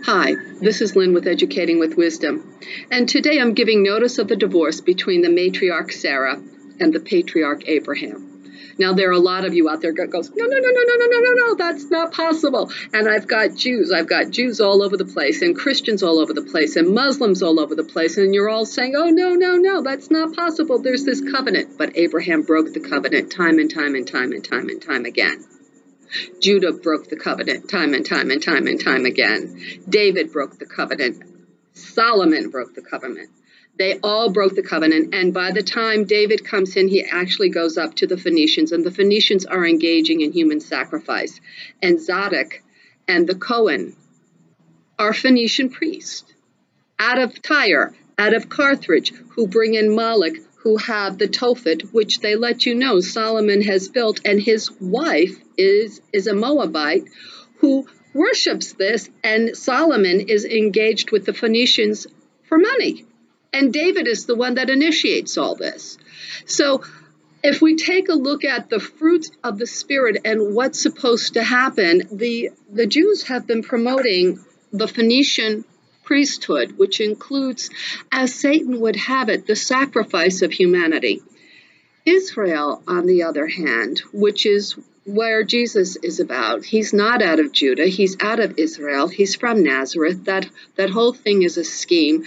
Hi, this is Lynn with Educating with Wisdom, and today I'm giving notice of the divorce between the matriarch Sarah and the patriarch Abraham. Now, there are a lot of you out there that goes, no, that's not possible. And I've got Jews all over the place, and Christians all over the place, and Muslims all over the place, and you're all saying, oh, no, that's not possible. There's this covenant. But Abraham broke the covenant time and time again. Judah broke the covenant time and time again. David broke the covenant. Solomon broke the covenant. They all broke the covenant, and by the time David comes in, he actually goes up to the Phoenicians, and the Phoenicians are engaging in human sacrifice. And Zadok and the Cohen are Phoenician priests out of Tyre, out of Carthage, who bring in Moloch, who have the tophet, which they let you know Solomon has built, and his wife is a Moabite who worships this, and Solomon is engaged with the Phoenicians for money. And David is the one that initiates all this. So if we take a look at the fruits of the Spirit and what's supposed to happen, the Jews have been promoting the Phoenician priesthood, which includes, as Satan would have it, the sacrifice of humanity. Israel, on the other hand, which is where Jesus is about, he's not out of Judah, he's out of Israel, he's from Nazareth. That whole thing is a scheme.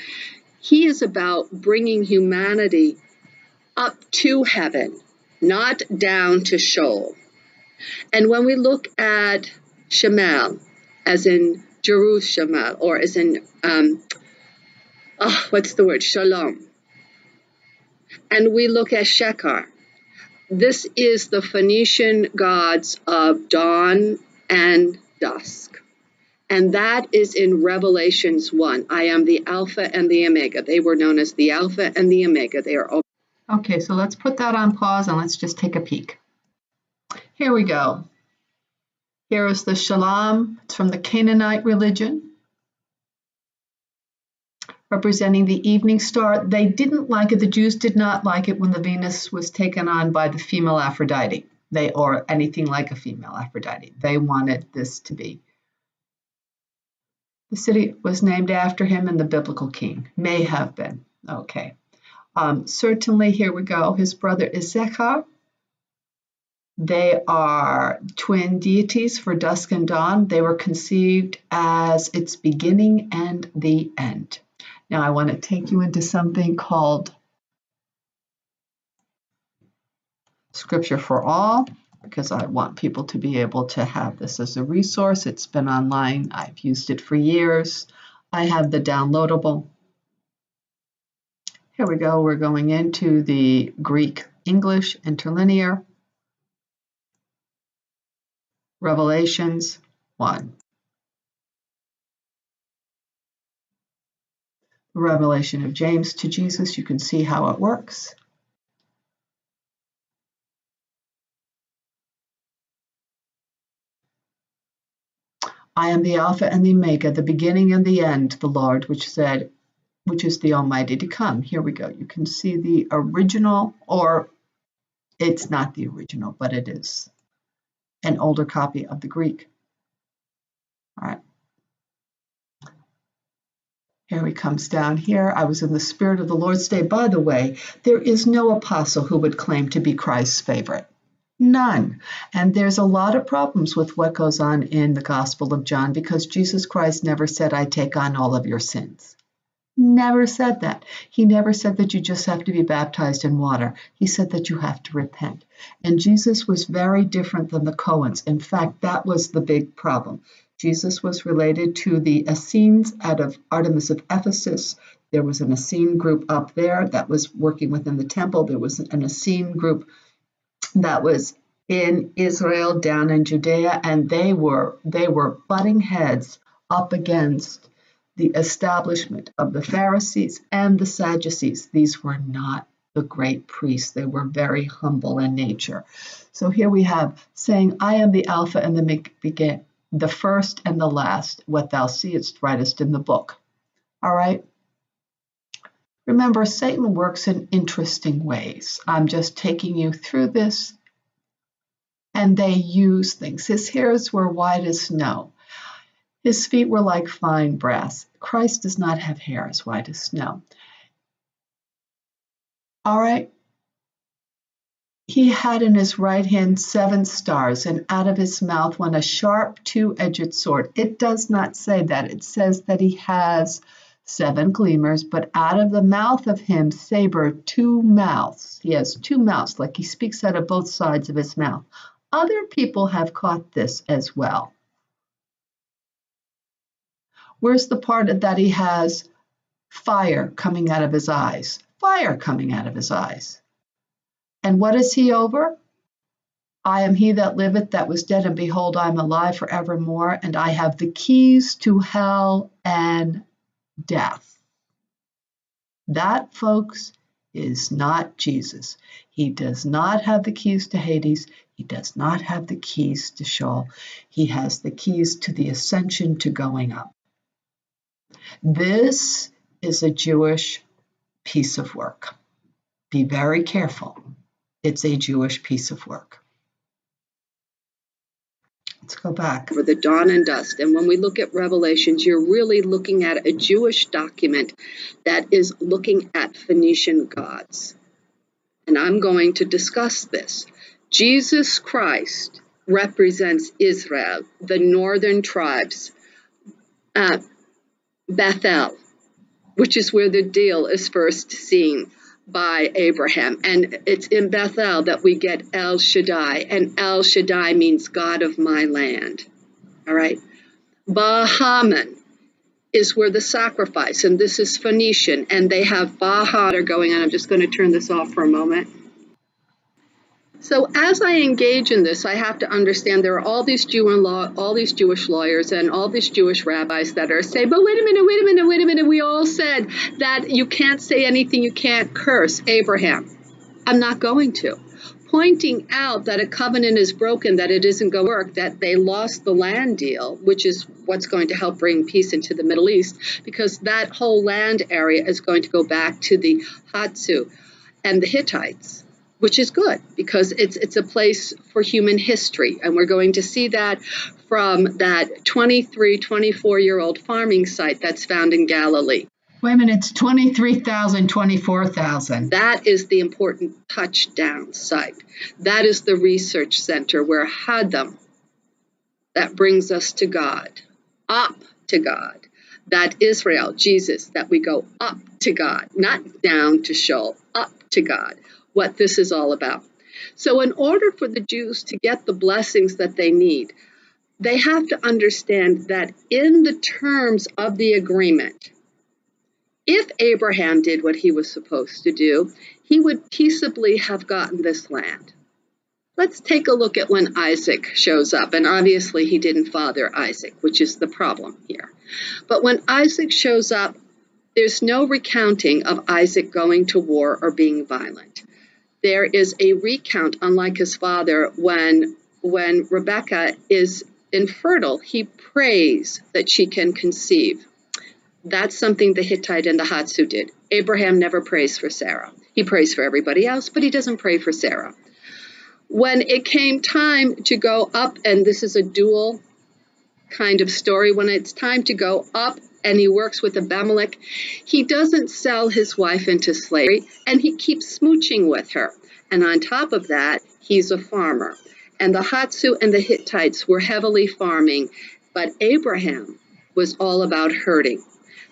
He is about bringing humanity up to heaven, not down to Sheol. And when we look at Shemal, as in Jerusalem, or as in, Shalom, and we look at sheckle, this is the Phoenician gods of dawn and dusk. And that is in Revelations 1. I am the Alpha and the Omega. They were known as the Alpha and the Omega. They are. Okay, so let's put that on pause and let's just take a peek. Here we go. Here is the Shalom. It's from the Canaanite religion, representing the evening star. They didn't like it. The Jews did not like it when the Venus was taken on by the female Aphrodite, or anything like a female Aphrodite. They wanted this to be. The city was named after him and the biblical king. May have been. Okay. Certainly, here we go. His brother is Zechar. They are twin deities for dusk and dawn. They were conceived as its beginning and the end. Now, I want to take you into something called Scripture for All, because I want people to be able to have this as a resource. It's been online. I've used it for years. I have the downloadable. Here we go. We're going into the Greek-English interlinear. Revelations 1. The revelation of James to Jesus. You can see how it works. I am the Alpha and the Omega, the beginning and the end, the Lord, which is the Almighty to come. Here we go. You can see the original, or it's not the original, but it is an older copy of the Greek. All right. Here he comes down here. I was in the Spirit of the Lord's day. By the way, there is no apostle who would claim to be Christ's favorite. None. And there's a lot of problems with what goes on in the Gospel of John, because Jesus Christ never said, I take on all of your sins. Never said that. He never said that you just have to be baptized in water. He said that you have to repent. And Jesus was very different than the Cohens. In fact, that was the big problem. Jesus was related to the Essenes out of Artemis of Ephesus. There was an Essene group up there that was working within the temple. There was an Essene group that was in Israel, down in Judea, and they were butting heads up against the establishment of the Pharisees and the Sadducees. These were not the great priests. They were very humble in nature. So here we have saying, I am the Alpha and the first and the last. What thou seest, writest in the book. All right. Remember, Satan works in interesting ways. I'm just taking you through this. And they use things. His hairs were white as snow. His feet were like fine brass. Christ does not have hair as white as snow. All right. He had in his right hand 7 stars, and out of his mouth went a sharp 2-edged sword. It does not say that. It says that he has 7 gleamers, but out of the mouth of him saber 2 mouths. He has 2 mouths, like he speaks out of both sides of his mouth. Other people have caught this as well. Where's the part that he has fire coming out of his eyes? Fire coming out of his eyes. And what is he over? I am he that liveth, that was dead, and behold, I am alive forevermore, and I have the keys to hell and death. That, folks, is not Jesus. He does not have the keys to Hades. He does not have the keys to Sheol. He has the keys to the ascension, to going up. This is a Jewish piece of work. Be very careful. It's a Jewish piece of work. Let's go back. For the dawn and dust. And when we look at Revelations, you're really looking at a Jewish document that is looking at Phoenician gods. And I'm going to discuss this. Jesus Christ represents Israel, the northern tribes, Bethel, which is where the deal is first seen by Abraham. And it's in Bethel that we get El Shaddai. And El Shaddai means God of my land. All right. Bahaman is where the sacrifice, and this is Phoenician, and they have Bahad going on. I'm just going to turn this off for a moment. So as I engage in this, I have to understand there are all these Jewish lawyers and all these Jewish rabbis that are saying, but wait a minute, we all said that you can't say anything, you can't curse Abraham. I'm not going to. Pointing out that a covenant is broken, that it isn't going to work, that they lost the land deal, which is what's going to help bring peace into the Middle East, because that whole land area is going to go back to the Hatsu and the Hittites, which is good because it's a place for human history. And we're going to see that from that 24-year-old farming site that's found in Galilee. Wait a minute, it's 23,000, 24,000. That is the important touchdown site. That is the research center where Hadam, that brings us to God, up to God. That Israel, Jesus, that we go up to God, not down to Sheol, up to God. What this is all about. So in order for the Jews to get the blessings that they need, they have to understand that in the terms of the agreement, if Abraham did what he was supposed to do, he would peaceably have gotten this land. Let's take a look at when Isaac shows up. And obviously he didn't father Isaac, which is the problem here. But when Isaac shows up, there's no recounting of Isaac going to war or being violent. There is a recount, unlike his father, when Rebekah is infertile, he prays that she can conceive. That's something the Hittite and the Hatsu did. Abraham never prays for Sarah. He prays for everybody else, but he doesn't pray for Sarah. When it came time to go up, and this is a dual kind of story, when it's time to go up and he works with Abimelech, he doesn't sell his wife into slavery, and he keeps smooching with her. And on top of that, he's a farmer. And the Hatsu and the Hittites were heavily farming, but Abraham was all about herding.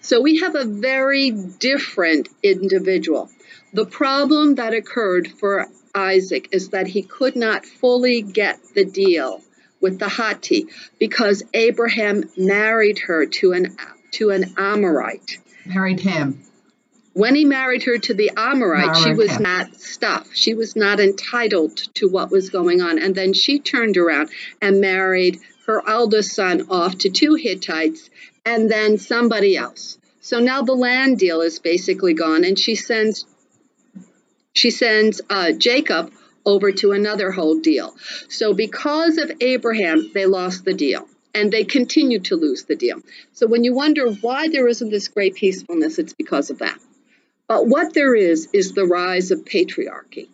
So we have a very different individual. The problem that occurred for Isaac is that he could not fully get the deal with the Hatti because Abraham married her to an Amorite. Married him. When he married her to the Amorite, she was not stuff. She was not entitled to what was going on. And then she turned around and married her eldest son off to 2 Hittites and then somebody else. So now the land deal is basically gone, and she sends Jacob over to another whole deal. So because of Abraham, they lost the deal. And they continue to lose the deal. So when you wonder why there isn't this great peacefulness, it's because of that. But what there is the rise of patriarchy.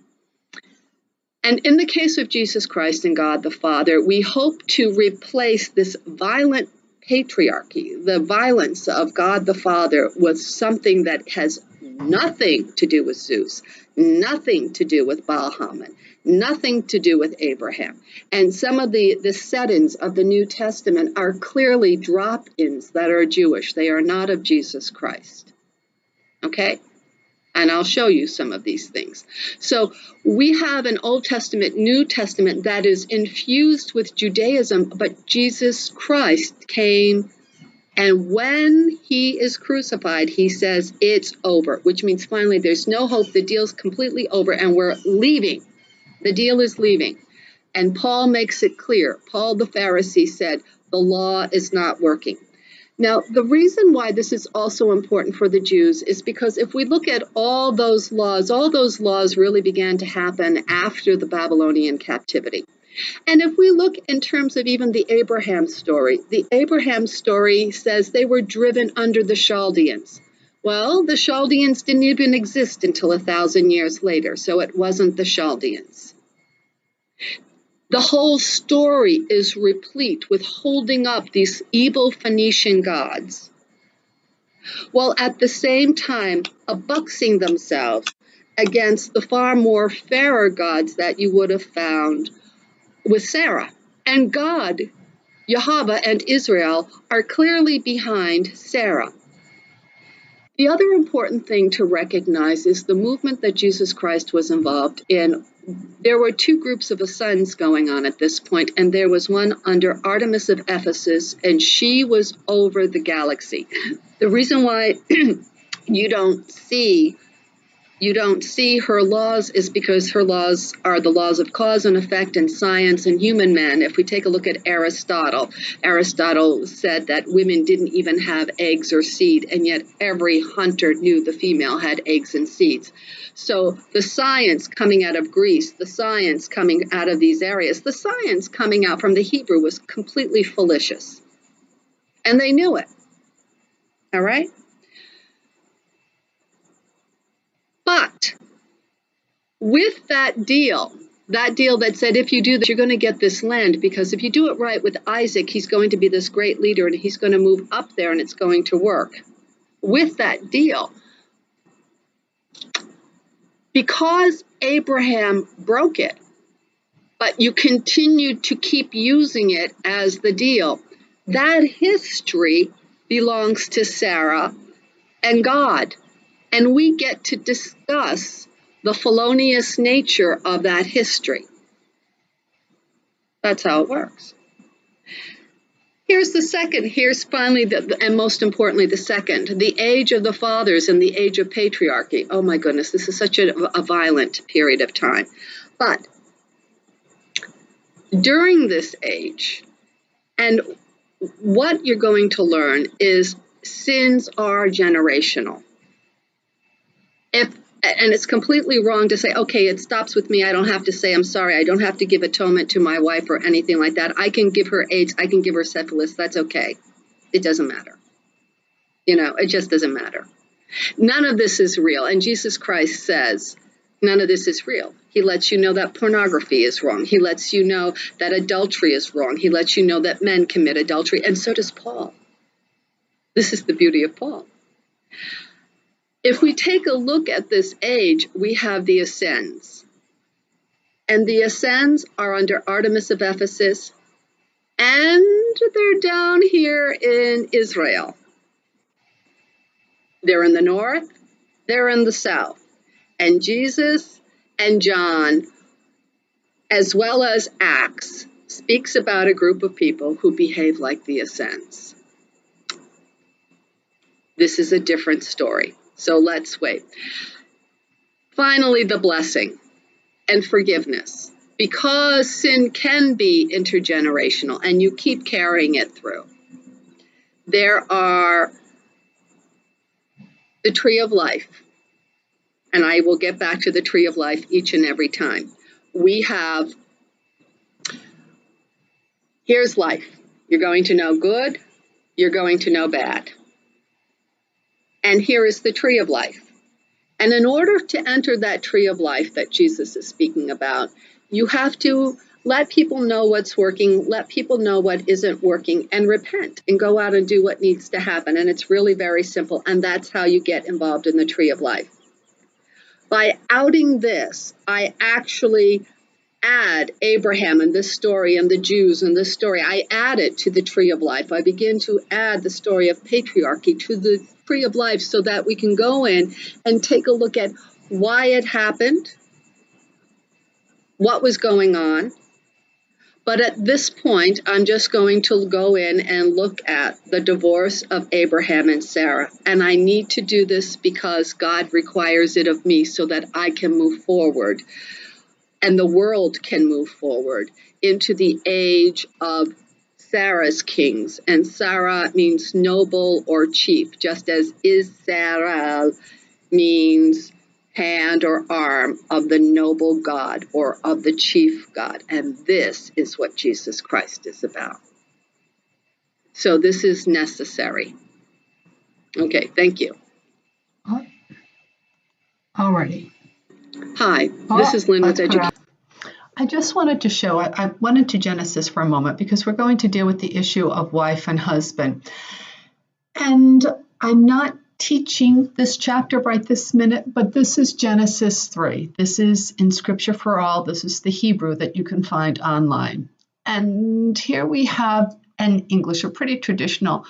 And in the case of Jesus Christ and God the Father, we hope to replace this violent patriarchy, the violence of God the Father, was something that has nothing to do with Zeus, nothing to do with Baal-Hamon, nothing to do with Abraham. And some of the settings of the New Testament are clearly drop-ins that are Jewish. They are not of Jesus Christ. Okay? And I'll show you some of these things. So we have an Old Testament, New Testament that is infused with Judaism, but Jesus Christ came, and when he is crucified, he says it's over, which means finally there's no hope. The deal's completely over, and we're leaving. The deal is leaving. And Paul makes it clear. Paul the Pharisee said, the law is not working. Now, the reason why this is also important for the Jews is because if we look at all those laws really began to happen after the Babylonian captivity. And if we look in terms of even the Abraham story says they were driven under the Chaldeans. Well, the Chaldeans didn't even exist until 1,000 years later, so it wasn't the Chaldeans. The whole story is replete with holding up these evil Phoenician gods, while at the same time abusing themselves against the far more fairer gods that you would have found with Sarah. And God, Yahweh and Israel are clearly behind Sarah. The other important thing to recognize is the movement that Jesus Christ was involved in. There were two groups of sons going on at this point, and there was one under Artemis of Ephesus, and she was over the galaxy. The reason why you don't see her laws is because her laws are the laws of cause and effect and science and human men. If we take a look at Aristotle said that women didn't even have eggs or seed, and yet every hunter knew the female had eggs and seeds. So the science coming out of Greece, the science coming out of these areas, the science coming out from the Hebrew was completely fallacious. And they knew it. All right? But with that deal that said, if you do this, you're going to get this land, because if you do it right with Isaac, he's going to be this great leader and he's going to move up there and it's going to work. With that deal, because Abraham broke it, but you continued to keep using it as the deal, that history belongs to Sarah and God. And we get to discuss the felonious nature of that history. That's how it works. Here's finally, and most importantly, the second, the age of the fathers and the age of patriarchy. Oh my goodness, this is such a violent period of time. But during this age, and what you're going to learn is sins are generational. And it's completely wrong to say, okay, it stops with me. I don't have to say I'm sorry. I don't have to give atonement to my wife or anything like that. I can give her AIDS. I can give her syphilis. That's okay. It doesn't matter. It just doesn't matter. None of this is real. And Jesus Christ says, none of this is real. He lets you know that pornography is wrong. He lets you know that adultery is wrong. He lets you know that men commit adultery. And so does Paul. This is the beauty of Paul. If we take a look at this age, we have the Essenes. And the Essenes are under Artemis of Ephesus, and they're down here in Israel. They're in the north, they're in the south. And Jesus and John, as well as Acts, speaks about a group of people who behave like the Essenes. This is a different story. So let's wait. Finally, the blessing and forgiveness. Because sin can be intergenerational and you keep carrying it through. There are the tree of life. And I will get back to the tree of life each and every time. We have, here's life. You're going to know good. You're going to know bad. And here is the tree of life. And in order to enter that tree of life that Jesus is speaking about, you have to Let people know what's working. Let people know what isn't working, and repent and go out and do what needs to happen. And it's really very simple. And that's how you get involved in the tree of life. By outing this, I actually add Abraham in this story and the Jews in this story. I add it to the tree of life. I begin to add the story of patriarchy to the tree of life so that we can go in and take a look at why it happened, what was going on. But at this point, I'm just going to go in and look at the divorce of Abraham and Sarah. And I need to do this because God requires it of me so that I can move forward and the world can move forward into the age of Sarah's kings. And Sarah means noble or chief, just as Israel means hand or arm of the noble God or of the chief God. And this is what Jesus Christ is about. So this is necessary. Okay, thank you. All righty. Hi, this is Lynn with Education. I just wanted to show, I went into Genesis for a moment because we're going to deal with the issue of wife and husband. And I'm not teaching this chapter right this minute, but this is Genesis 3. This is in Scripture for All. This is the Hebrew that you can find online. And here we have an English, a pretty traditional.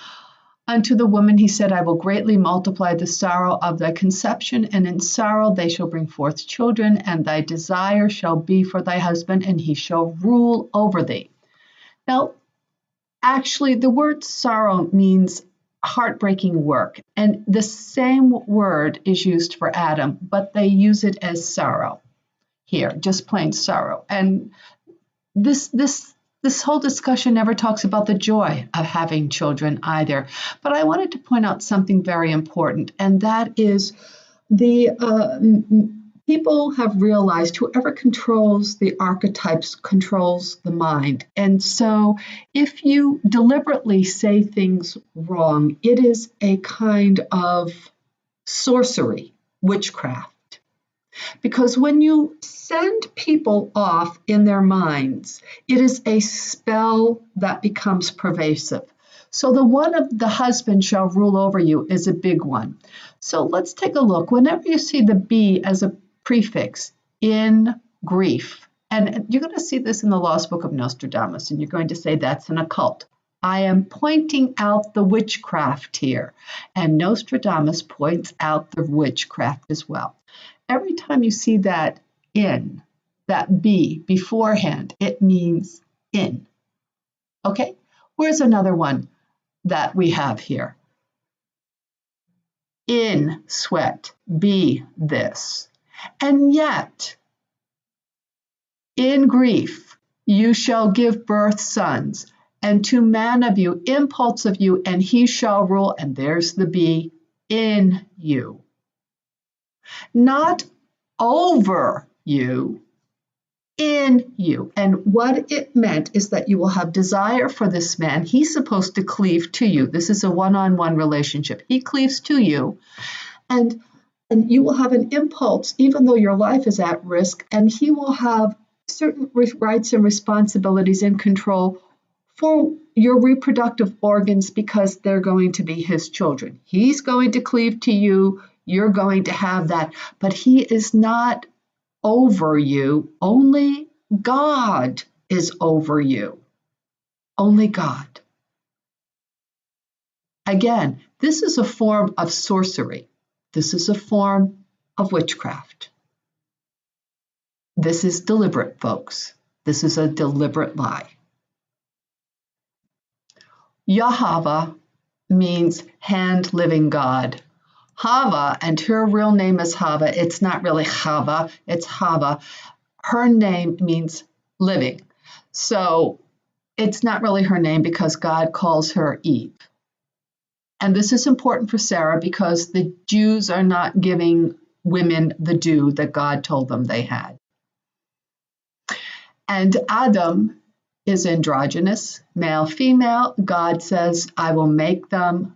Unto the woman he said, I will greatly multiply the sorrow of thy conception, and in sorrow they shall bring forth children, and thy desire shall be for thy husband, and he shall rule over thee. Now, actually, the word sorrow means heartbreaking work, and the same word is used for Adam, but they use it as sorrow here, just plain sorrow. And this whole discussion never talks about the joy of having children either. But I wanted to point out something very important, and that is the people have realized whoever controls the archetypes controls the mind. And so if you deliberately say things wrong, it is a kind of sorcery, witchcraft. Because when you send people off in their minds, it is a spell that becomes pervasive. So the one of the husband shall rule over you is a big one. So let's take a look. Whenever you see the be as a prefix in grief, and you're going to see this in the Lost Book of Nostradamus, and you're going to say that's an occult. I am pointing out the witchcraft here, and Nostradamus points out the witchcraft as well. Every time you see that in, that be beforehand, it means in. Okay? Where's another one that we have here? In sweat, be this. And yet, in grief, you shall give birth sons, and to man of you, impulse of you, and he shall rule, and there's the be, in you. Not over you, in you. And what it meant is that you will have desire for this man. He's supposed to cleave to you. This is a one-on-one relationship. He cleaves to you, and you will have an impulse, even though your life is at risk, and he will have certain rights and responsibilities and control for your reproductive organs because they're going to be his children. He's going to cleave to you. You're going to have that. But he is not over you. Only God is over you. Only God. Again, this is a form of sorcery. This is a form of witchcraft. This is deliberate, folks. This is a deliberate lie. Yahweh means hand living God. Hava, and her real name is Hava. It's not really Hava, it's Hava. Her name means living. So it's not really her name because God calls her Eve. And this is important for Sarah because the Jews are not giving women the due that God told them they had. And Adam is androgynous, male, female. God says, I will make them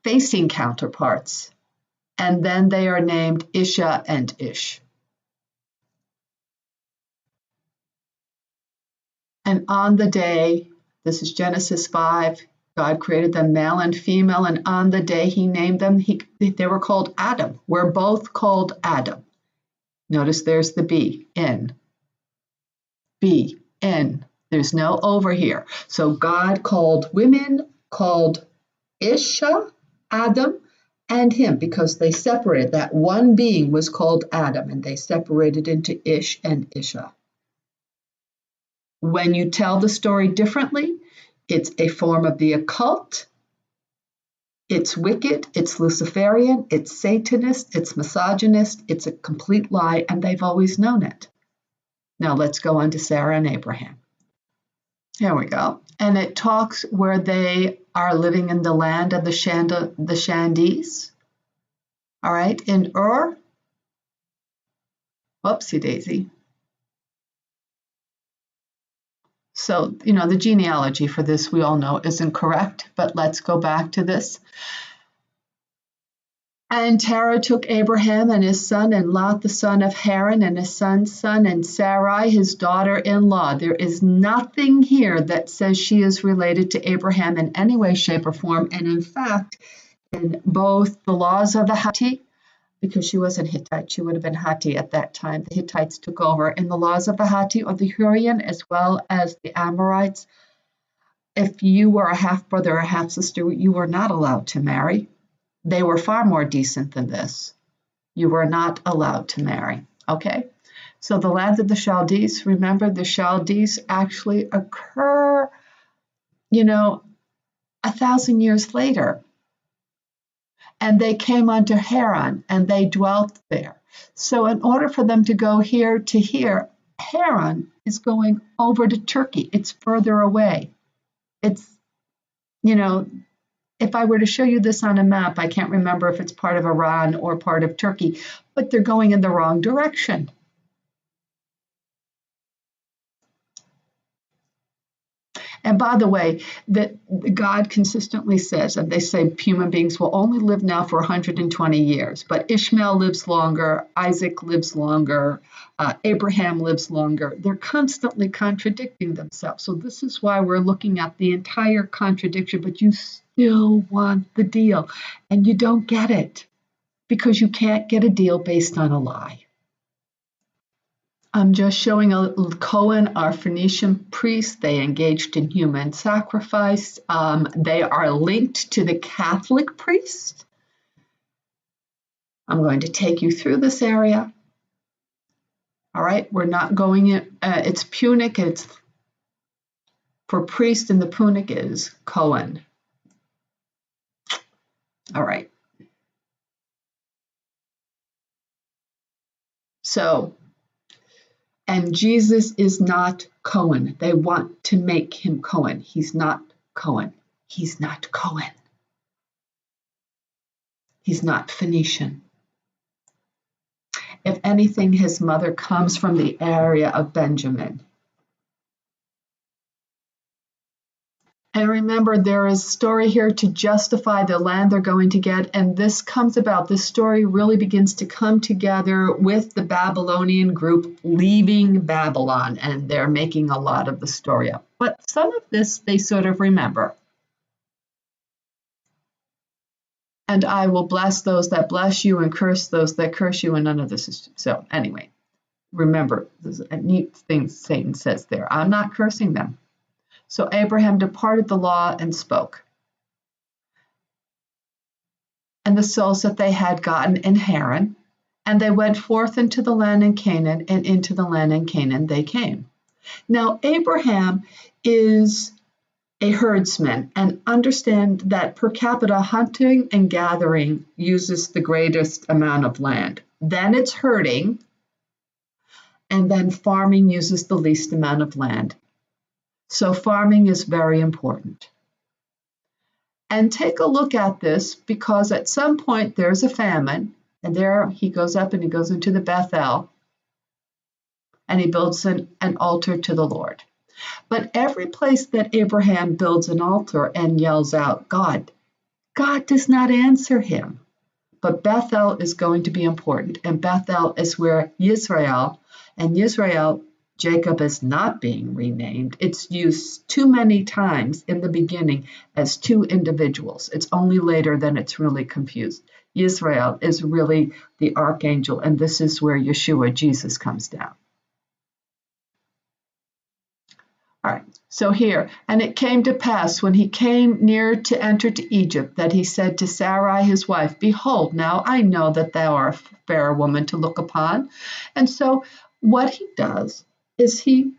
facing counterparts. And then they are named Ishah and Ish. And on the day, this is Genesis 5, God created them male and female, and on the day he named them, they were called Adam. We're both called Adam. Notice there's the B, in. B, in. There's no over here. So God called women, called Ishah, Adam, and him, because they separated. That one being was called Adam, and they separated into Ish and Ishah. When you tell the story differently, it's a form of the occult, it's wicked, it's Luciferian, it's Satanist, it's misogynist, it's a complete lie, and they've always known it. Now let's go on to Sarah and Abraham. Here we go. And it talks where they are living in the land of the Chaldees. All right, in Ur. Whoopsie daisy. So, the genealogy for this, we all know, isn't correct, but let's go back to this. And Terah took Abraham and his son, and Lot the son of Haran, and his son's son, and Sarai his daughter-in-law. There is nothing here that says she is related to Abraham in any way, shape, or form. And in fact, in both the laws of the Hatti, because she wasn't Hittite, she would have been Hatti at that time. The Hittites took over. In the laws of the Hatti or the Hurrian, as well as the Amorites, if you were a half-brother or a half-sister, you were not allowed to marry. They were far more decent than this. You were not allowed to marry, okay? So the land of the Chaldees, remember, the Chaldees actually occur, 1,000 years later. And they came unto Haran, and they dwelt there. So in order for them to go here to here, Haran is going over to Turkey. It's further away. It's, if I were to show you this on a map, I can't remember if it's part of Iran or part of Turkey, but they're going in the wrong direction. And by the way, that God consistently says, and they say human beings will only live now for 120 years, but Ishmael lives longer, Isaac lives longer, Abraham lives longer. They're constantly contradicting themselves. So this is why we're looking at the entire contradiction, but you still want the deal, and you don't get it because you can't get a deal based on a lie. I'm just showing a Cohen, our Phoenician priests. They engaged in human sacrifice. They are linked to the Catholic priest. I'm going to take you through this area. All right, we're not going in. It's Punic. It's for priest, and the Punic is Cohen. All right. So, and Jesus is not Cohen. They want to make him Cohen. He's not Cohen. He's not Cohen. He's not Phoenician. If anything, his mother comes from the area of Benjamin. And remember, there is a story here to justify the land they're going to get, and this comes about. This story really begins to come together with the Babylonian group leaving Babylon, and they're making a lot of the story up. But some of this they sort of remember. And I will bless those that bless you and curse those that curse you, and none of this is. So anyway, remember, there's a neat thing Satan says there. I'm not cursing them. So Abraham departed the law and spoke. And the souls that they had gotten in Haran, and they went forth into the land in Canaan, and into the land in Canaan they came. Now Abraham is a herdsman, and understand that per capita hunting and gathering uses the greatest amount of land. Then it's herding, and then farming uses the least amount of land. So farming is very important. And take a look at this, because at some point there's a famine, and there he goes up and he goes into the Bethel, and he builds an altar to the Lord. But every place that Abraham builds an altar and yells out, God does not answer him. But Bethel is going to be important, and Bethel is where Yisrael, and Yisrael Jacob is not being renamed. It's used too many times in the beginning as two individuals. It's only later then it's really confused. Israel is really the archangel, and this is where Yeshua, Jesus, comes down. All right, so here, and it came to pass when he came near to enter to Egypt that he said to Sarai his wife, Behold, now I know that thou art a fair woman to look upon. And so what he does is he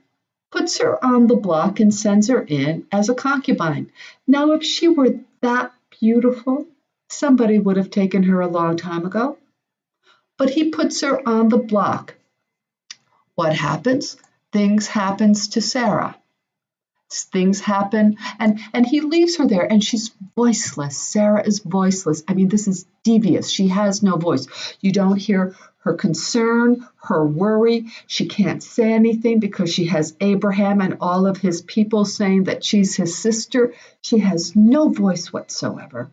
puts her on the block and sends her in as a concubine. Now, if she were that beautiful, somebody would have taken her a long time ago. But he puts her on the block. What happens? Things happens to Sarah. Things happen, and he leaves her there, and she's voiceless. Sarah is voiceless. I mean, this is devious. She has no voice. You don't hear her concern, her worry. She can't say anything because she has Abraham and all of his people saying that she's his sister. She has no voice whatsoever.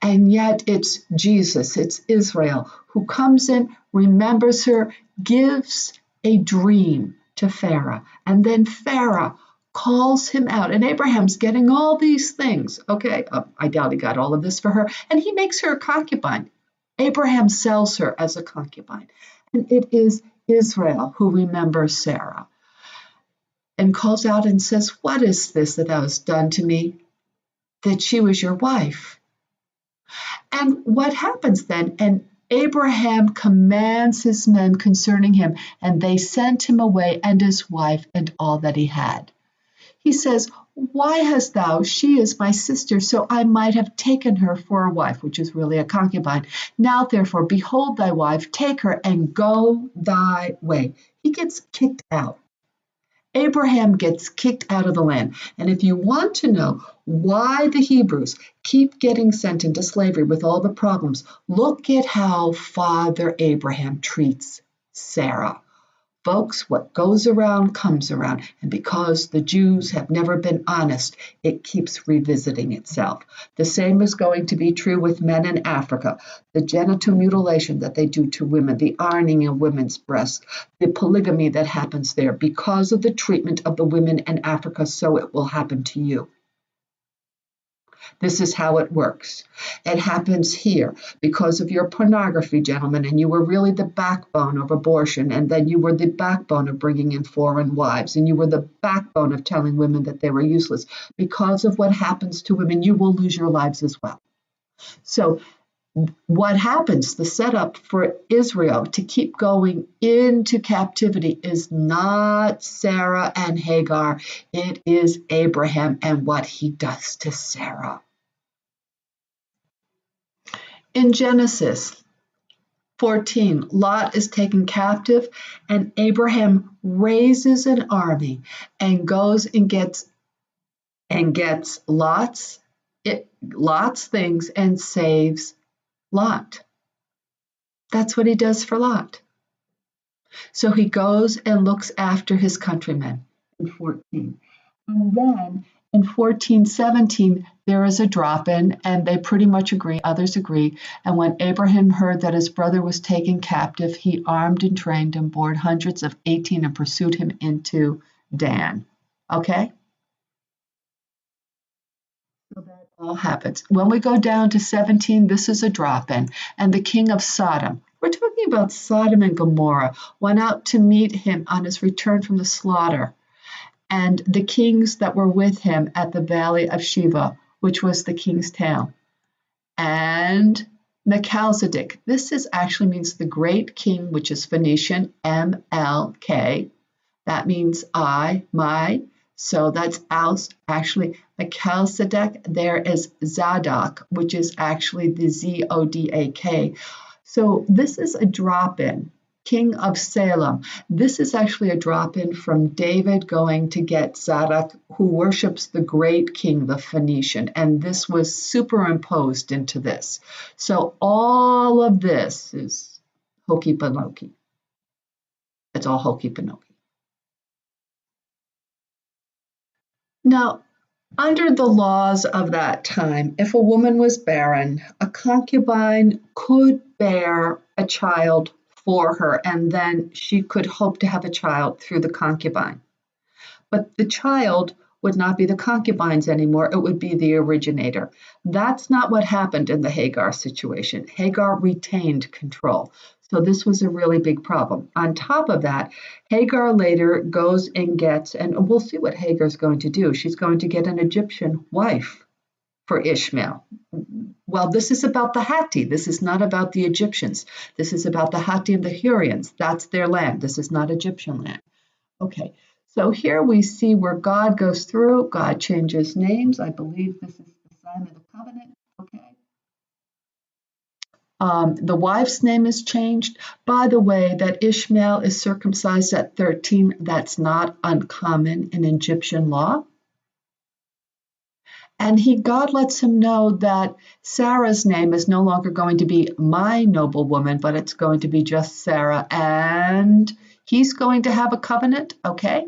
And yet it's Jesus, it's Israel, who comes in, remembers her, gives a dream to Pharaoh, and then Pharaoh calls him out, and Abraham's getting all these things. Okay, I doubt he got all of this for her, and he makes her a concubine. Abraham sells her as a concubine, and it is Israel who remembers Sarah and calls out and says, What is this that thou hast done to me, that she was your wife? And what happens then? And Abraham commands his men concerning him, and they sent him away and his wife and all that he had. He says, Why hast thou? She is my sister, so I might have taken her for a wife, which is really a concubine. Now, therefore, behold thy wife, take her and go thy way. He gets kicked out. Abraham gets kicked out of the land. And if you want to know why the Hebrews keep getting sent into slavery with all the problems, look at how Father Abraham treats Sarah. Folks, what goes around comes around, and because the Jews have never been honest, it keeps revisiting itself. The same is going to be true with men in Africa. The genital mutilation that they do to women, the ironing of women's breasts, the polygamy that happens there, because of the treatment of the women in Africa, so it will happen to you. This is how it works. It happens here because of your pornography, gentlemen, and you were really the backbone of abortion, and then you were the backbone of bringing in foreign wives, and you were the backbone of telling women that they were useless. Because of what happens to women, you will lose your lives as well. So what happens, the setup for Israel to keep going into captivity is not Sarah and Hagar, it is Abraham and what he does to Sarah. In Genesis 14, Lot is taken captive, and Abraham raises an army and goes and gets Lot's things and saves Lot. That's what he does for Lot. So he goes and looks after his countrymen in 14. And then in 14:17, there is a drop-in, and they pretty much agree, others agree. And when Abraham heard that his brother was taken captive, he armed and trained and bored hundreds of 18 and pursued him into Dan. Okay? So that all happens. When we go down to 17, this is a drop-in. And the king of Sodom, we're talking about Sodom and Gomorrah, went out to meet him on his return from the slaughter. And the kings that were with him at the valley of Sheba, which was the king's town. And Melchizedek, this actually means the great king, which is Phoenician, MLK. That means I, my. So that's actually Melchizedek. There is Zadok, which is actually the Zodak. So this is a drop-in. King of Salem. This is actually a drop-in from David going to get Zadok, who worships the great king, the Phoenician, and this was superimposed into this. So all of this is hokey pokey. It's all hokey pokey. Now, under the laws of that time, if a woman was barren, a concubine could bear a child for her, and then she could hope to have a child through the concubine. But the child would not be the concubines anymore, it would be the originator. That's not what happened in the Hagar situation. Hagar retained control. So this was a really big problem. On top of that, Hagar later goes and gets, and we'll see what Hagar's going to do. She's going to get an Egyptian wife for Ishmael. Well, this is about the Hatti. This is not about the Egyptians. This is about the Hatti and the Hurrians. That's their land. This is not Egyptian land. Okay, so here we see where God goes through. God changes names. I believe this is the sign of the covenant. Okay. The wife's name is changed. By the way, that Ishmael is circumcised at 13, that's not uncommon in Egyptian law. And God lets him know that Sarah's name is no longer going to be my noble woman, but it's going to be just Sarah. And he's going to have a covenant, okay?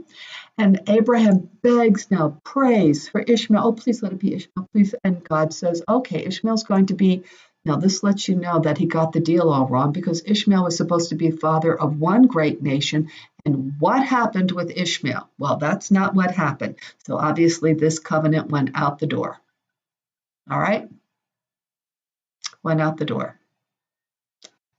And Abraham begs now, prays for Ishmael. Oh, please let it be Ishmael, please. And God says, okay, Ishmael's going to be. Now, this lets you know that he got the deal all wrong, because Ishmael was supposed to be father of one great nation. And what happened with Ishmael? Well, that's not what happened. So obviously this covenant went out the door. All right? Went out the door.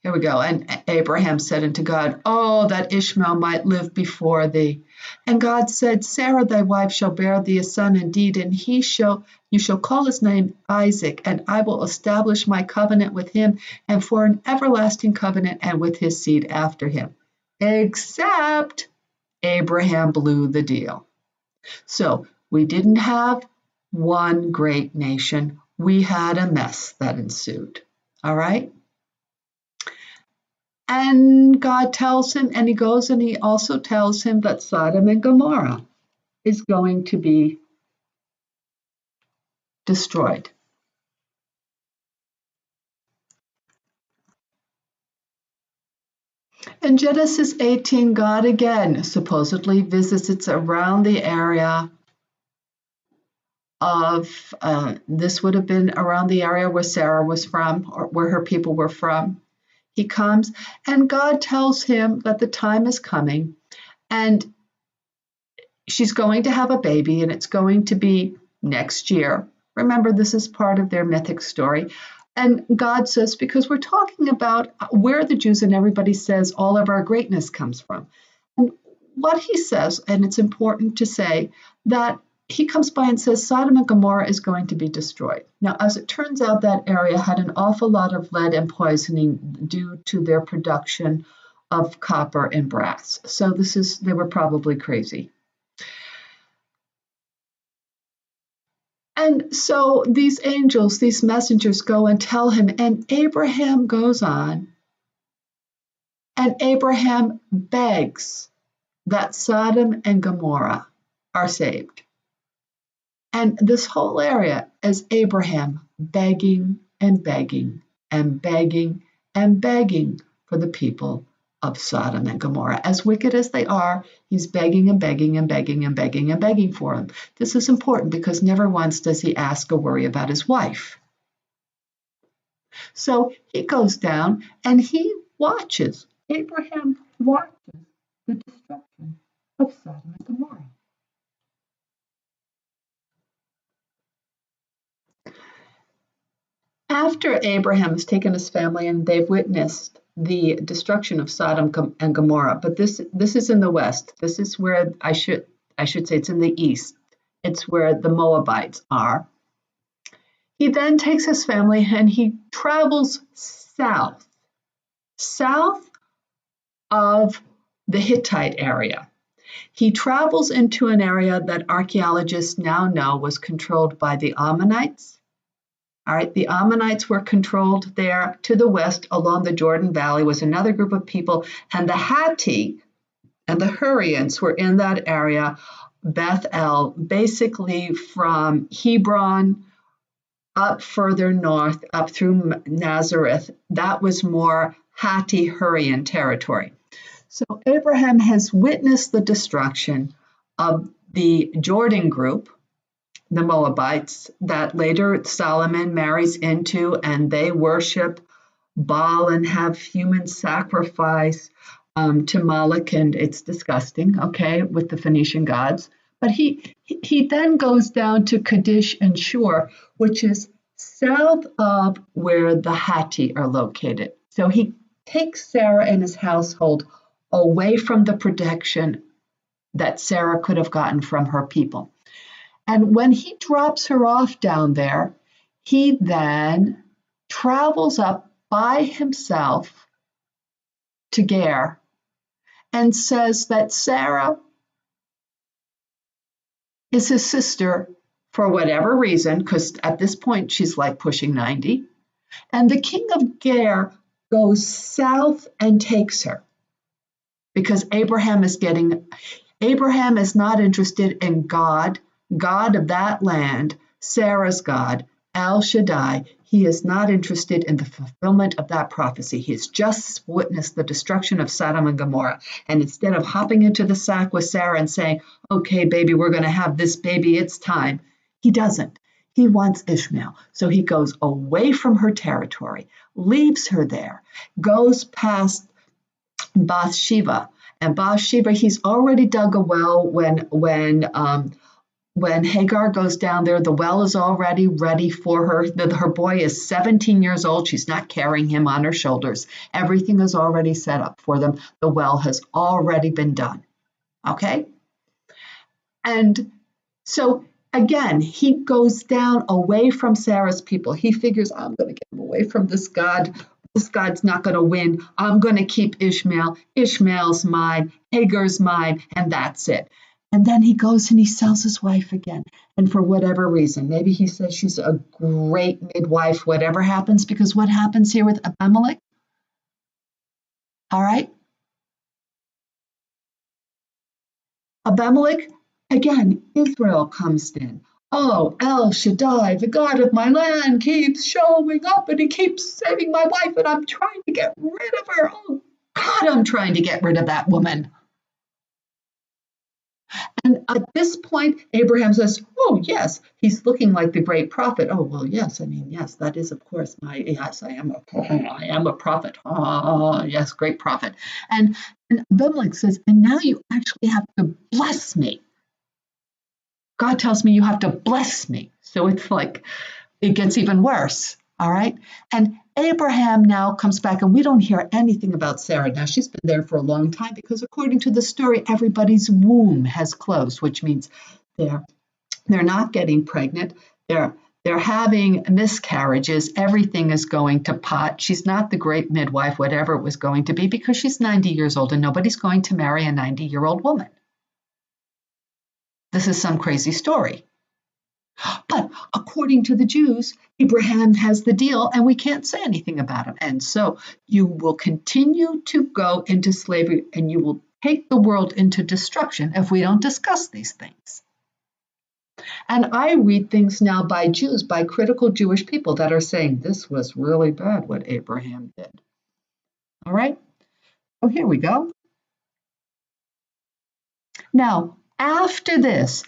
Here we go. And Abraham said unto God, oh, that Ishmael might live before thee. And God said, Sarah thy wife shall bear thee a son indeed, and you shall call his name Isaac, and I will establish my covenant with him, and for an everlasting covenant, and with his seed after him. Except Abraham blew the deal. So we didn't have one great nation. We had a mess that ensued. All right? And God tells him, and he goes and he also tells him that Sodom and Gomorrah is going to be destroyed. In Genesis 18, God again supposedly visits. It's around the area of, this would have been around the area where Sarah was from, or where her people were from. He comes, and God tells him that the time is coming, and she's going to have a baby, and it's going to be next year. Remember, this is part of their mythic story. And God says, because we're talking about where the Jews and everybody says all of our greatness comes from. And what he says, and it's important to say that he comes by and says Sodom and Gomorrah is going to be destroyed. Now, as it turns out, that area had an awful lot of lead and poisoning due to their production of copper and brass. So they were probably crazy. And so these angels, these messengers go and tell him, and Abraham goes on, and Abraham begs that Sodom and Gomorrah are saved. And this whole area is Abraham begging and begging and begging and begging for the people of Sodom and Gomorrah. As wicked as they are, he's begging and begging and begging and begging and begging for them. This is important because never once does he ask or worry about his wife. So he goes down and he watches. Abraham watches the destruction of Sodom and Gomorrah. After Abraham has taken his family and they've witnessed the destruction of Sodom and Gomorrah, but this is in the west. This is where I should say it's in the east. It's where the Moabites are. He then takes his family and he travels south of the Hittite area. He travels into an area that archaeologists now know was controlled by the Ammonites. All right, the Ammonites were controlled there. To the west along the Jordan Valley was another group of people, and the Hatti and the Hurrians were in that area, Bethel, basically from Hebron up further north, up through Nazareth. That was more Hatti-Hurrian territory. So Abraham has witnessed the destruction of the Jordan group, the Moabites, that later Solomon marries into, and they worship Baal and have human sacrifice to Moloch, and it's disgusting, okay, with the Phoenician gods. But he then goes down to Kadesh and Shur, which is south of where the Hatti are located. So he takes Sarah and his household away from the protection that Sarah could have gotten from her people. And when he drops her off down there, he then travels up by himself to Ger and says that Sarah is his sister for whatever reason, because at this point she's like pushing 90. And the king of Ger goes south and takes her because Abraham is not interested in God of that land, Sarah's God, El Shaddai. He is not interested in the fulfillment of that prophecy. He has just witnessed the destruction of Sodom and Gomorrah. And instead of hopping into the sack with Sarah and saying, okay, baby, we're going to have this baby, it's time, he doesn't. He wants Ishmael. So he goes away from her territory, leaves her there, goes past Bathsheba. And Bathsheba, he's already dug a well when Hagar goes down there. The well is already ready for her. Her boy is 17 years old. She's not carrying him on her shoulders. Everything is already set up for them. The well has already been done. Okay? And so, again, he goes down away from Sarah's people. He figures, I'm going to get him away from this God. This God's not going to win. I'm going to keep Ishmael. Ishmael's mine. Hagar's mine. And that's it. And then he goes and he sells his wife again. And for whatever reason, maybe he says she's a great midwife, whatever happens, because what happens here with Abimelech? All right. Abimelech, again, Israel comes in. Oh, El Shaddai, the God of my land, keeps showing up and he keeps saving my wife and I'm trying to get rid of her. Oh, God, I'm trying to get rid of that woman. And at this point, Abraham says, oh, yes, he's looking like the great prophet. Oh, well, yes, I mean, yes, that is, of course, yes, I am a prophet. Oh, yes, great prophet. And Abimelech says, and now you actually have to bless me. God tells me you have to bless me. So it's like, it gets even worse, all right? And Abraham now comes back, and we don't hear anything about Sarah. Now, she's been there for a long time because according to the story, everybody's womb has closed, which means they're not getting pregnant. They're having miscarriages. Everything is going to pot. She's not the great midwife, whatever it was going to be, because she's 90 years old, and nobody's going to marry a 90-year-old woman. This is some crazy story. But according to the Jews, Abraham has the deal and we can't say anything about him. And so you will continue to go into slavery and you will take the world into destruction if we don't discuss these things. And I read things now by Jews, by critical Jewish people that are saying this was really bad what Abraham did. All right? So here we go. Now, after this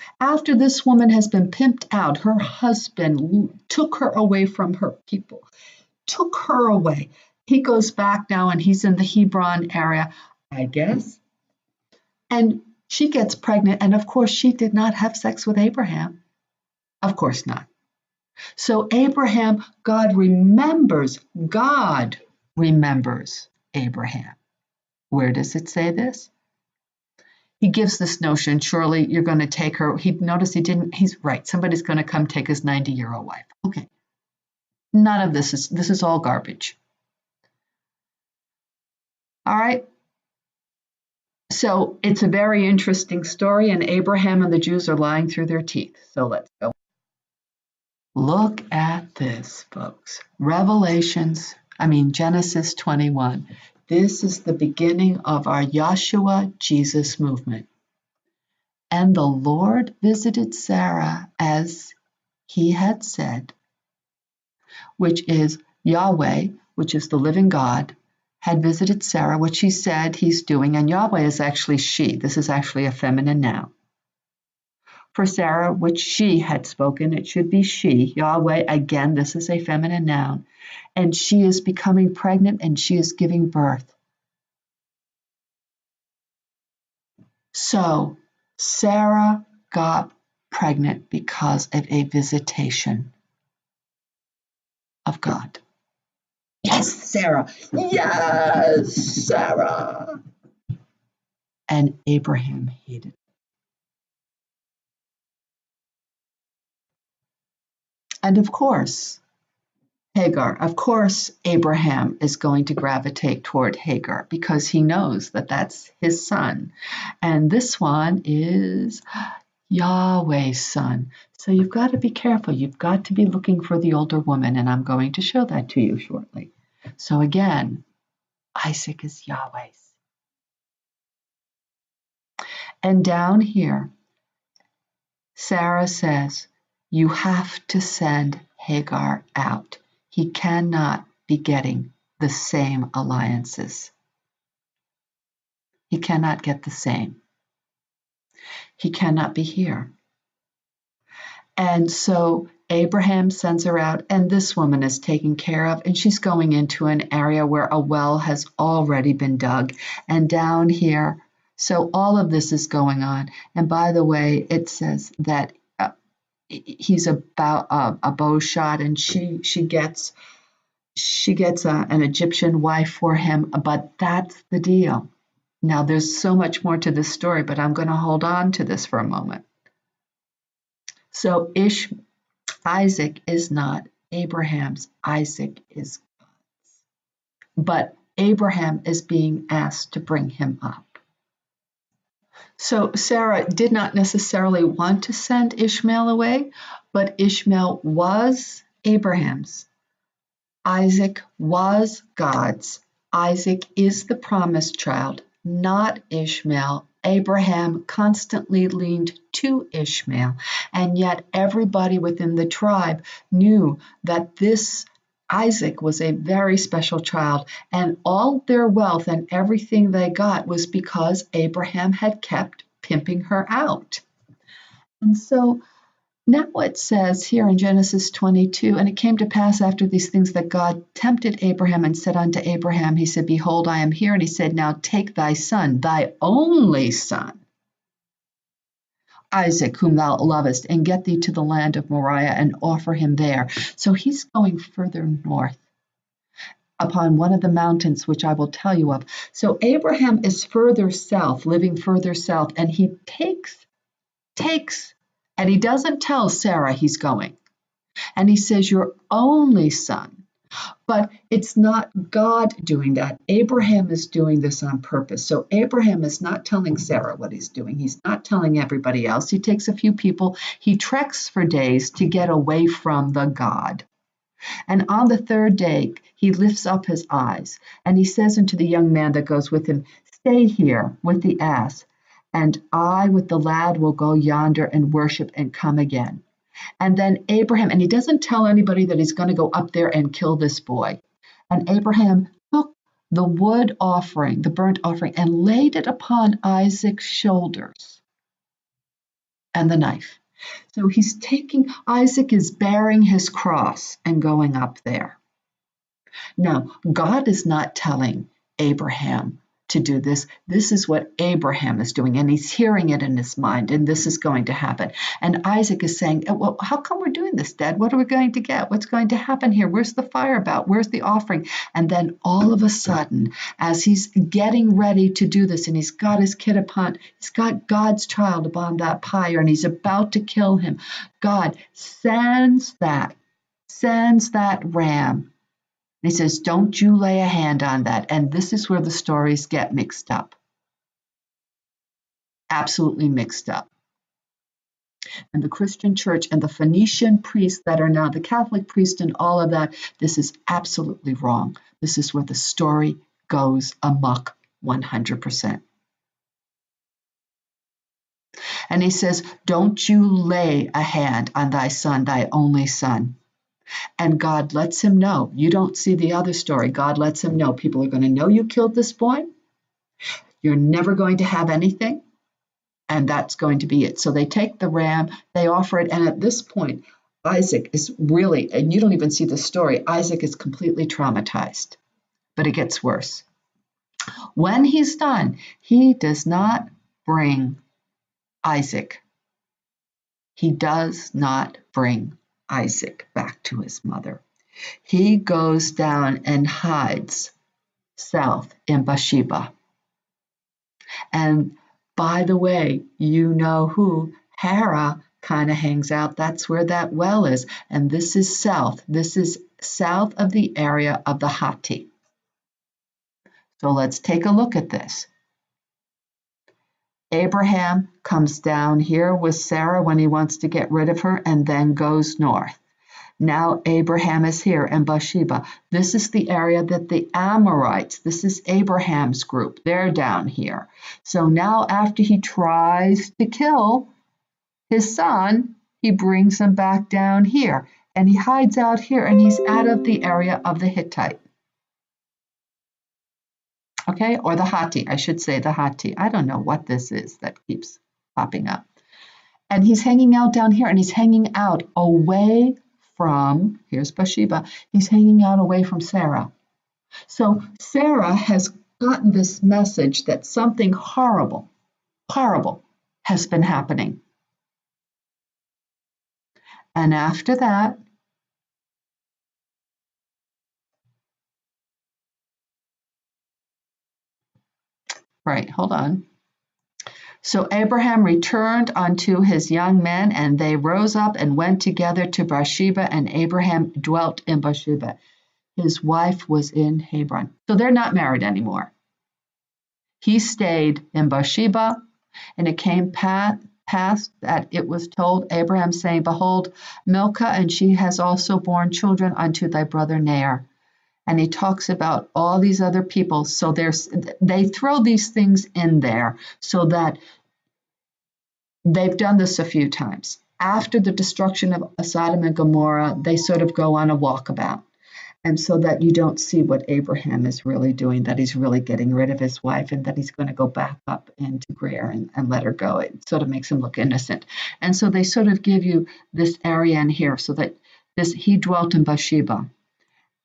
woman has been pimped out, her husband took her away from her people, took her away. He goes back now and he's in the Hebron area, I guess. And she gets pregnant. And of course, she did not have sex with Abraham. Of course not. So Abraham, God remembers Abraham. Where does it say this? He gives this notion, surely you're going to take her. He's right. Somebody's going to come take his 90-year-old wife. Okay. None of this is all garbage. All right. So it's a very interesting story, and Abraham and the Jews are lying through their teeth. So let's go. Look at this, folks. Genesis 21. This is the beginning of our Yahshua Jesus movement. And the Lord visited Sarah as he had said, which is Yahweh, which is the living God, had visited Sarah, which he said he's doing. And Yahweh is actually she. This is actually a feminine noun. For Sarah, which she had spoken, it should be she, Yahweh, again, this is a feminine noun, and she is becoming pregnant and she is giving birth. So Sarah got pregnant because of a visitation of God. Yes, Sarah. Yes, Sarah. And Abraham hated it. And of course, Hagar. Of course, Abraham is going to gravitate toward Hagar because he knows that that's his son. And this one is Yahweh's son. So you've got to be careful. You've got to be looking for the older woman, and I'm going to show that to you shortly. So again, Isaac is Yahweh's. And down here, Sarah says, you have to send Hagar out. He cannot be getting the same alliances. He cannot get the same. He cannot be here. And so Abraham sends her out, and this woman is taken care of, and she's going into an area where a well has already been dug. And down here, so all of this is going on. And by the way, it says that he's about a bow shot, and she gets an Egyptian wife for him, but that's the deal. Now, there's so much more to this story, but I'm going to hold on to this for a moment. So Isaac is not Abraham's. Isaac is God's. But Abraham is being asked to bring him up. So Sarah did not necessarily want to send Ishmael away, but Ishmael was Abraham's. Isaac was God's. Isaac is the promised child, not Ishmael. Abraham constantly leaned to Ishmael, and yet everybody within the tribe knew that this Isaac was a very special child, and all their wealth and everything they got was because Abraham had kept pimping her out. And so now it says here in Genesis 22, and it came to pass after these things that God tempted Abraham and said unto Abraham, he said, behold, I am here. And he said, now take thy son, thy only son, Isaac, whom thou lovest, and get thee to the land of Moriah and offer him there. So he's going further north upon one of the mountains, which I will tell you of. So Abraham is further south, living further south, and he takes, and he doesn't tell Sarah he's going. And he says, your only son. But it's not God doing that. Abraham is doing this on purpose. So Abraham is not telling Sarah what he's doing. He's not telling everybody else. He takes a few people. He treks for days to get away from the God. And on the third day, he lifts up his eyes, and he says unto the young man that goes with him, stay here with the ass, and I with the lad will go yonder and worship and come again. And then Abraham, and he doesn't tell anybody that he's going to go up there and kill this boy. And Abraham took the wood offering, the burnt offering, and laid it upon Isaac's shoulders and the knife. So Isaac is bearing his cross and going up there. Now, God is not telling Abraham to do this. This is what Abraham is doing, and he's hearing it in his mind, and this is going to happen. And Isaac is saying, well, how come we're doing this, Dad? What are we going to get? What's going to happen here? Where's the fire about? Where's the offering? And then all of a sudden, as he's getting ready to do this, and he's got his kid he's got God's child upon that pyre, and he's about to kill him, God sends that ram. And he says, don't you lay a hand on that. And this is where the stories get mixed up. Absolutely mixed up. And the Christian church and the Phoenician priests that are now the Catholic priest and all of that, this is absolutely wrong. This is where the story goes amok 100%. And he says, don't you lay a hand on thy son, thy only son. And God lets him know. You don't see the other story. God lets him know. People are going to know you killed this boy. You're never going to have anything. And that's going to be it. So they take the ram, they offer it, and at this point, Isaac is really, and you don't even see the story, Isaac is completely traumatized. But it gets worse. When he's done, he does not bring Isaac. He does not bring Isaac back to his mother. He goes down and hides south in Beersheba. And by the way, you know who Hera kind of hangs out. That's where that well is. And this is south. This is south of the area of the Hatti. So let's take a look at this. Abraham comes down here with Sarah when he wants to get rid of her and then goes north. Now Abraham is here in Beersheba. This is the area that the Amorites, this is Abraham's group, they're down here. So now after he tries to kill his son, he brings him back down here. And he hides out here and he's out of the area of the Hittite. Okay, or the Hatti, I should say the Hatti. I don't know what this is that keeps popping up. And he's hanging out down here and he's hanging out away from, here's Beersheba, he's hanging out away from Sarah. So Sarah has gotten this message that something horrible, horrible has been happening. And after that, right, hold on. So Abraham returned unto his young men, and they rose up and went together to Beersheba, and Abraham dwelt in Beersheba. His wife was in Hebron. So they're not married anymore. He stayed in Beersheba, and it came past that it was told Abraham, saying, Behold, Milcah, and she has also borne children unto thy brother Nair. And he talks about all these other people. So they throw these things in there so that they've done this a few times. After the destruction of Sodom and Gomorrah, they sort of go on a walkabout. And so that you don't see what Abraham is really doing, that he's really getting rid of his wife and that he's going to go back up into Greer and let her go. It sort of makes him look innocent. And so they sort of give you this area in here so that he dwelt in Beersheba.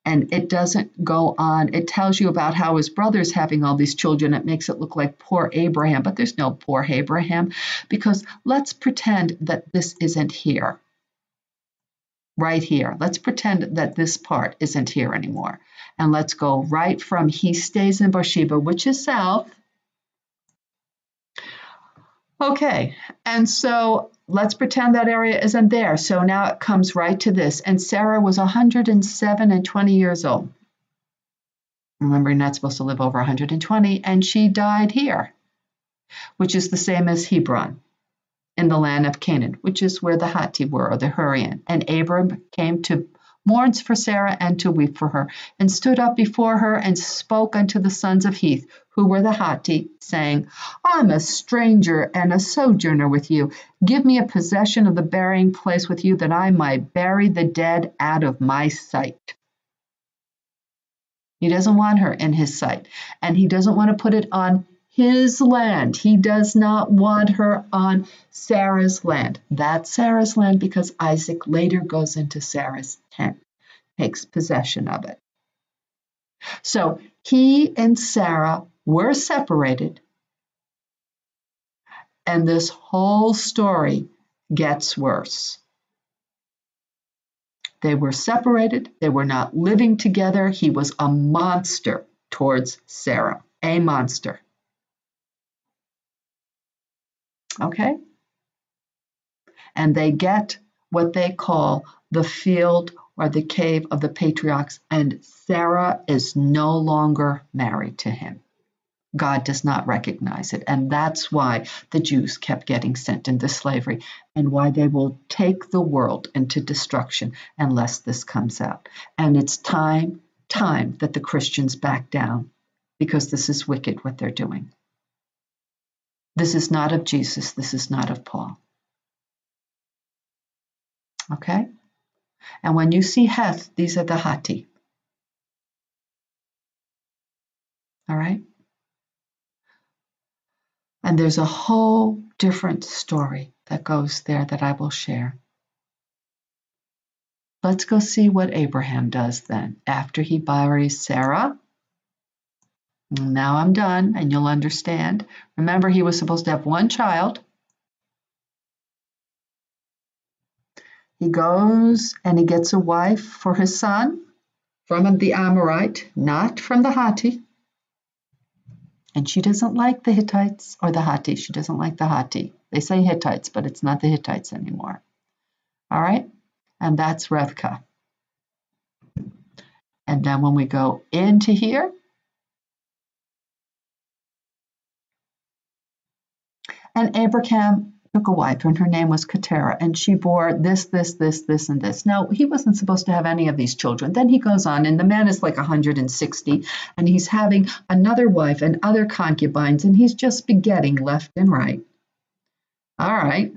And it doesn't go on. It tells you about how his brother's having all these children. It makes it look like poor Abraham, but there's no poor Abraham, because let's pretend that this isn't here, right here. Let's pretend that this part isn't here anymore. And let's go right from he stays in Beersheba, which is south. Okay, and so let's pretend that area isn't there. So now it comes right to this. And Sarah was 107 and 20 years old. Remember, you're not supposed to live over 120. And she died here, which is the same as Hebron, in the land of Canaan, which is where the Hatti were, or the Hurrian. And Abram came to mourn for Sarah and to weep for her, and stood up before her and spoke unto the sons of Heth, who were the Hatti, saying, I'm a stranger and a sojourner with you. Give me a possession of the burying place with you, that I might bury the dead out of my sight. He doesn't want her in his sight, and he doesn't want to put it on his land. He does not want her on Sarah's land. That's Sarah's land because Isaac later goes into Sarah's tent, takes possession of it. So he and Sarah were separated, and this whole story gets worse. They were separated. They were not living together. He was a monster towards Sarah, a monster. Okay? And they get what they call the field or the cave of the patriarchs, and Sarah is no longer married to him. God does not recognize it, and that's why the Jews kept getting sent into slavery, and why they will take the world into destruction unless this comes out. And it's time that the Christians back down, because this is wicked what they're doing. This is not of Jesus. This is not of Paul. Okay? And when you see Heth, these are the Hatti. All right? And there's a whole different story that goes there that I will share. Let's go see what Abraham does then. After he buries Sarah, now I'm done and you'll understand. Remember, he was supposed to have one child. He goes and he gets a wife for his son from the Amorite, not from the Hatti. And she doesn't like the Hittites or the Hatti. She doesn't like the Hatti. They say Hittites, but it's not the Hittites anymore. All right? And that's Rivkah. And then when we go into here, and Abraham took a wife, and her name was Keturah, and she bore this, and this. Now, he wasn't supposed to have any of these children. Then he goes on, and the man is like 160, and he's having another wife and other concubines, and he's just begetting left and right. All right.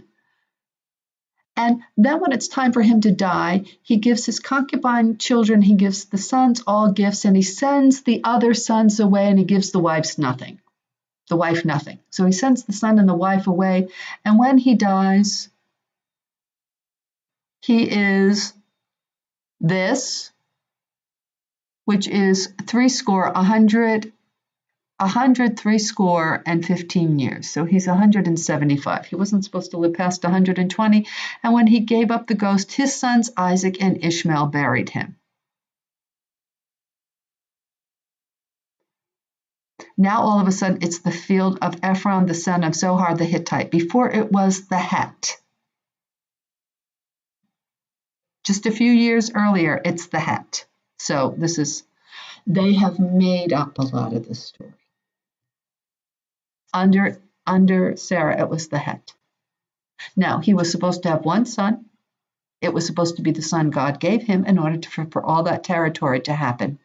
And then when it's time for him to die, he gives his concubine children, he gives the sons all gifts, and he sends the other sons away, and he gives the wives nothing. The wife nothing. So he sends the son and the wife away, and when he dies, he is this, which is 100, 315 years. So he's 175. He wasn't supposed to live past 120, and when he gave up the ghost, his sons Isaac and Ishmael buried him. Now, all of a sudden, it's the field of Ephron, the son of Zohar the Hittite. Before it was the Het. Just a few years earlier, it's the Het. So they have made up a lot of this story. Under Sarah, it was the Het. Now, he was supposed to have one son. It was supposed to be the son God gave him in order for all that territory to happen.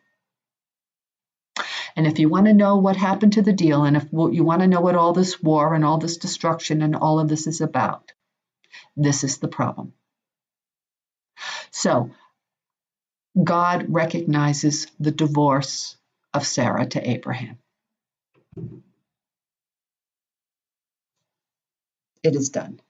And if you want to know what happened to the deal, and if you want to know what all this war and all this destruction and all of this is about, this is the problem. So God recognizes the divorce of Sarah to Abraham. It is done.